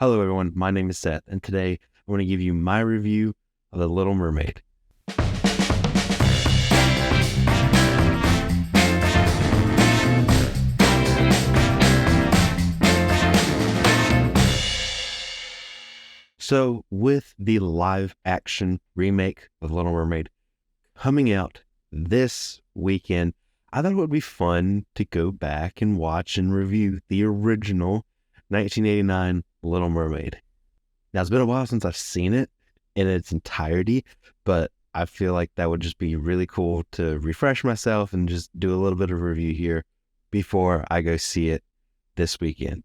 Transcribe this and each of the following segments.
Hello everyone, my name is Seth, and today I want to give you my review of The Little Mermaid. So, with the live action remake of Little Mermaid coming out this weekend, I thought it would be fun to go back and watch and review the original 1989 Little Mermaid. Now, it's been a while since I've seen it in its entirety, but I feel like that would just be really cool to refresh myself and just do a little bit of review here before I go see it this weekend.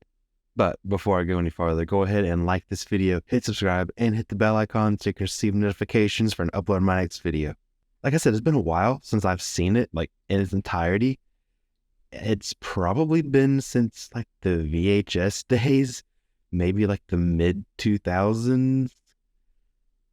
But before I go any farther, go ahead and like this video, hit subscribe, and hit the bell icon so you can receive notifications for an upload of my next video. Like I said, it's been a while since I've seen it like in its entirety. It's probably been since like the VHS days, maybe like the mid 2000s,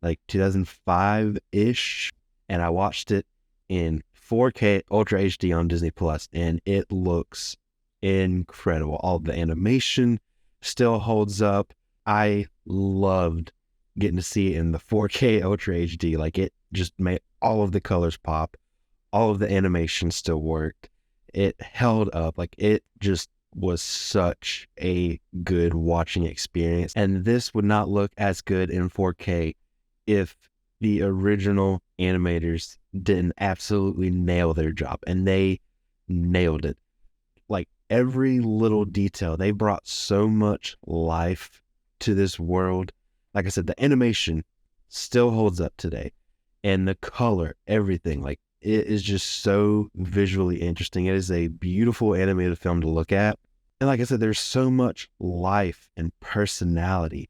like 2005-ish. And I watched it in 4K Ultra HD on Disney Plus, and it looks incredible. All the animation still holds up. I loved getting to see it in the 4K Ultra HD. Like, it just made all of the colors pop. All of the animation still worked. It held up. Like, it just was such a good watching experience. And this would not look as good in 4K if the original animators didn't absolutely nail their job. And they nailed it. Like, every little detail, they brought so much life to this world. Like I said, the animation still holds up today, and the color, everything, like, it is just so visually interesting. It is a beautiful animated film to look at. And like I said, there's so much life and personality,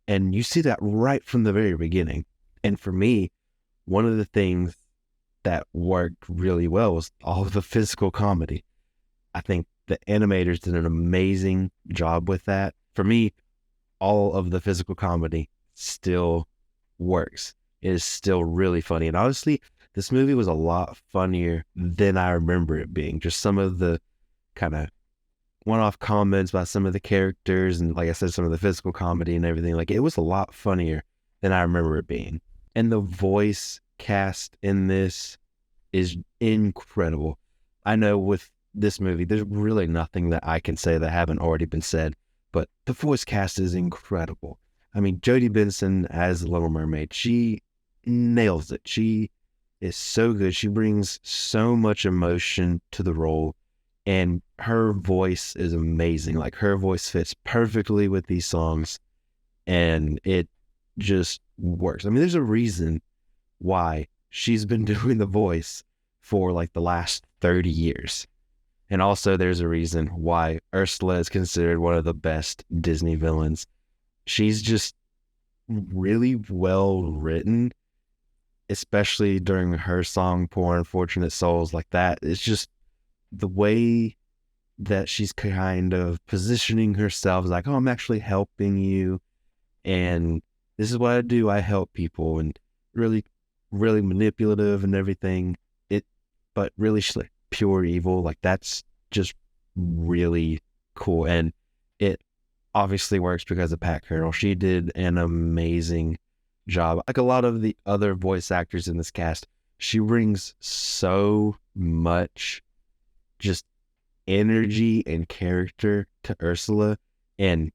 and you see that right from the very beginning. And for me, one of the things that worked really well was all of the physical comedy. I think the animators did an amazing job with that. For me, all of the physical comedy still works. It is still really funny. And honestly, this movie was a lot funnier than I remember it being. Just some of the kind of one-off comments by some of the characters, and like I said, some of the physical comedy and everything. Like, it was a lot funnier than I remember it being. And the voice cast in this is incredible. I know with this movie, there's really nothing that I can say that haven't already been said, but the voice cast is incredible. I mean, Jodie Benson as the Little Mermaid, she nails it. She is so good. She brings so much emotion to the role, and her voice is amazing. Like, her voice fits perfectly with these songs, and it just works. I mean, there's a reason why she's been doing the voice for like the last 30 years. And also, there's a reason why Ursula is considered one of the best Disney villains. She's just really well written, especially during her song, Poor Unfortunate Souls, like that. It's just the way that she's kind of positioning herself, like, oh, I'm actually helping you. And this is what I do. I help people, and really, really manipulative and everything. But really, she's like pure evil. Like, that's just really cool. And it obviously works because of Pat Carroll. She did an amazing job. Like a lot of the other voice actors in this cast, she brings so much just energy and character to Ursula. And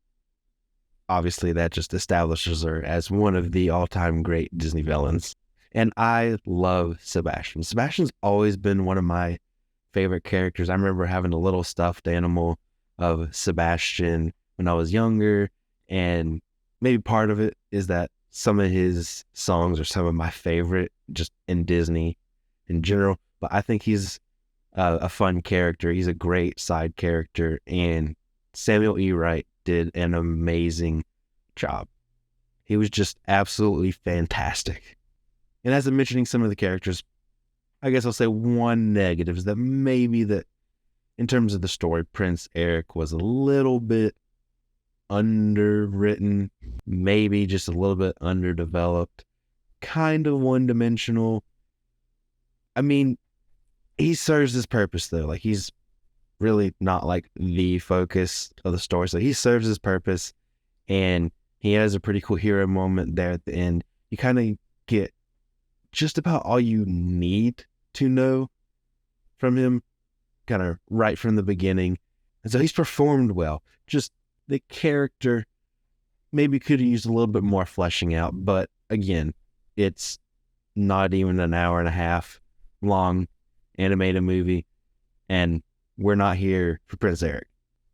obviously that just establishes her as one of the all-time great Disney villains. And I love Sebastian. Sebastian's always been one of my favorite characters. I remember having a little stuffed animal of Sebastian when I was younger, and maybe part of it is that some of his songs are some of my favorite just in Disney in general. But I think he's a fun character. He's a great side character, and Samuel E. Wright did an amazing job. He was just absolutely fantastic. And as I'm mentioning some of the characters, I guess I'll say one negative is that maybe that in terms of the story, Prince Eric was a little bit underwritten, maybe just a little bit underdeveloped, kind of one-dimensional. I mean, he serves his purpose though. Like, he's really not like the focus of the story, so he serves his purpose, And he has a pretty cool hero moment there at the end. You kind of get just about all you need to know from him, kind of right from the beginning. And so he's performed well. Just the character maybe could have used a little bit more fleshing out. But again, it's not even an hour and a half long animated movie. And we're not here for Prince Eric.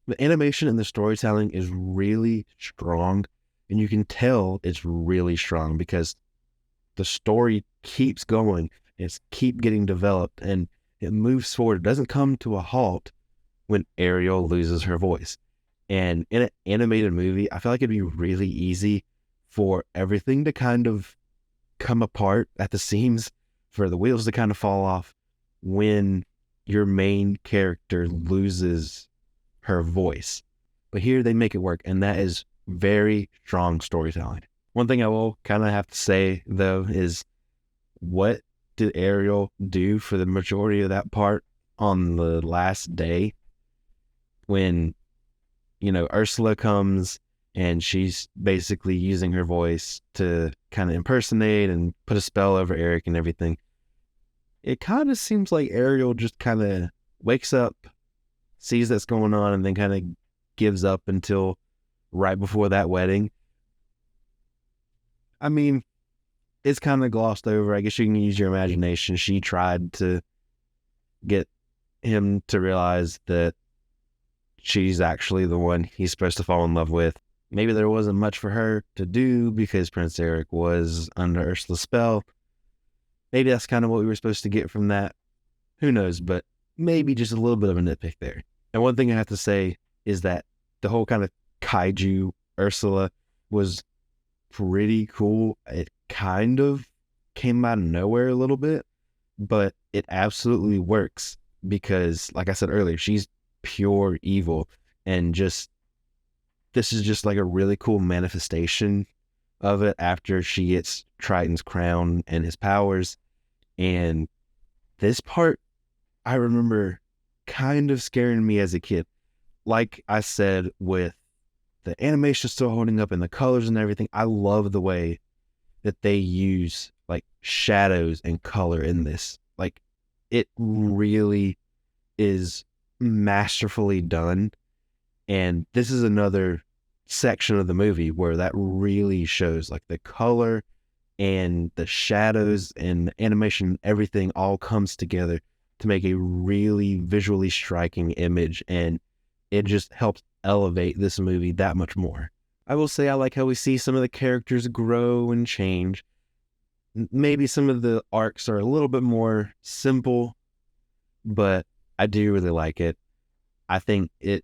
The animation and the storytelling is really strong. And you can tell it's really strong because the story keeps going. It's keep getting developed and it moves forward. It doesn't come to a halt when Ariel loses her voice. And in an animated movie, I feel like it'd be really easy for everything to kind of come apart at the seams, for the wheels to kind of fall off when your main character loses her voice. But here they make it work, and that is very strong storytelling. One thing I will kind of have to say, though, is what did Ariel do for the majority of that part on the last day when, Ursula comes and she's basically using her voice to kind of impersonate and put a spell over Eric and everything. It kind of seems like Ariel just kind of wakes up, sees that's going on, and then kind of gives up until right before that wedding. I mean, it's kind of glossed over. I guess you can use your imagination. She tried to get him to realize that she's actually the one he's supposed to fall in love with. Maybe there wasn't much for her to do because Prince Eric was under Ursula's spell. Maybe that's kind of what we were supposed to get from that. Who knows, but maybe just a little bit of a nitpick there. And one thing I have to say is that the whole kind of kaiju Ursula was pretty cool. It kind of came out of nowhere a little bit, but it absolutely works because, like I said earlier, she's pure evil, and this is just like a really cool manifestation of it after she gets Triton's crown and his powers. And this part, I remember kind of scaring me as a kid. Like I said, with the animation still holding up and the colors and everything, I love the way that they use like shadows and color in this. Like, it really is masterfully done. And this is another section of the movie where that really shows, like, the color and the shadows and the animation, everything all comes together to make a really visually striking image, and it just helps elevate this movie that much more. I will say I like how we see some of the characters grow and change. Maybe some of the arcs are a little bit more simple, but I do really like it. I think it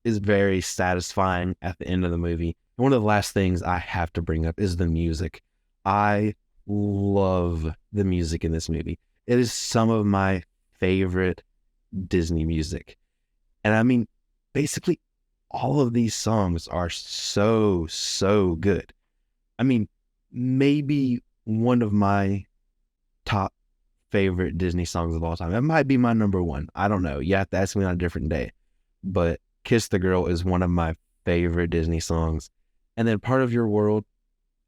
is very satisfying at the end of the movie. And one of the last things I have to bring up is the music. I love the music in this movie. It is some of my favorite Disney music. And I mean, basically all of these songs are so, so good. I mean, maybe one of my top favorite Disney songs of all time. It might be my number one. I don't know. You have to ask me on a different day. But Kiss the Girl is one of my favorite Disney songs. And then Part of Your World,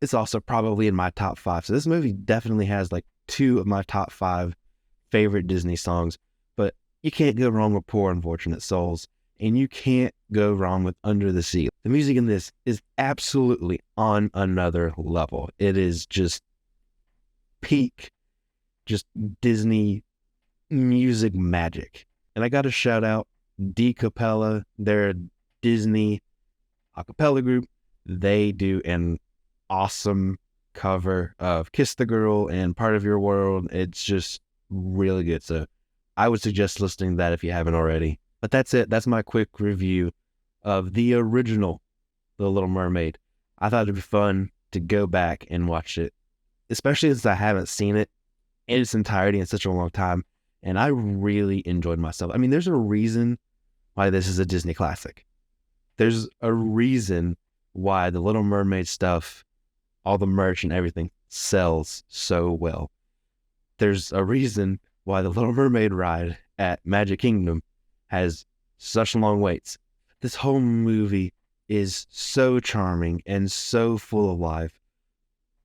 it's also probably in my top 5. So this movie definitely has like 2 of my top 5 favorite Disney songs. But you can't go wrong with Poor Unfortunate Souls. And you can't go wrong with Under the Sea. The music in this is absolutely on another level. It is just peak, just Disney music magic. And I got to shout out D Capella. They're a Disney a cappella group. They do an awesome cover of Kiss the Girl and Part of Your World. It's just really good. So I would suggest listening to that if you haven't already. But that's it. That's my quick review of the original The Little Mermaid. I thought it'd be fun to go back and watch it, especially since I haven't seen it in its entirety in such a long time. And I really enjoyed myself. I mean, there's a reason why this is a Disney classic. There's a reason why the Little Mermaid stuff, all the merch and everything, sells so well. There's a reason why the Little Mermaid ride at Magic Kingdom has such long waits. This whole movie is so charming and so full of life.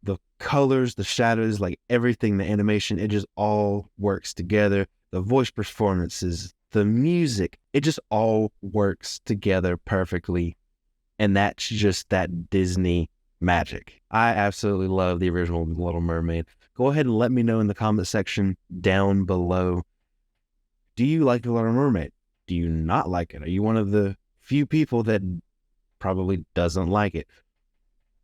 The colors, the shadows, like everything, the animation, it just all works together. The voice performances, the music, it just all works together perfectly. And that's just that Disney magic. I absolutely love the original Little Mermaid. Go ahead and let me know in the comment section down below. Do you like the Little Mermaid? Do you not like it? Are you one of the few people that probably doesn't like it?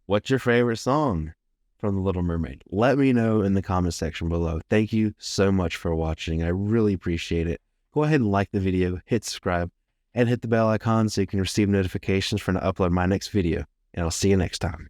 What's your favorite song from the Little Mermaid? Let me know in the comment section below. Thank you so much for watching. I really appreciate it. Go ahead and like the video, hit subscribe, and hit the bell icon so you can receive notifications when I upload my next video. And I'll see you next time.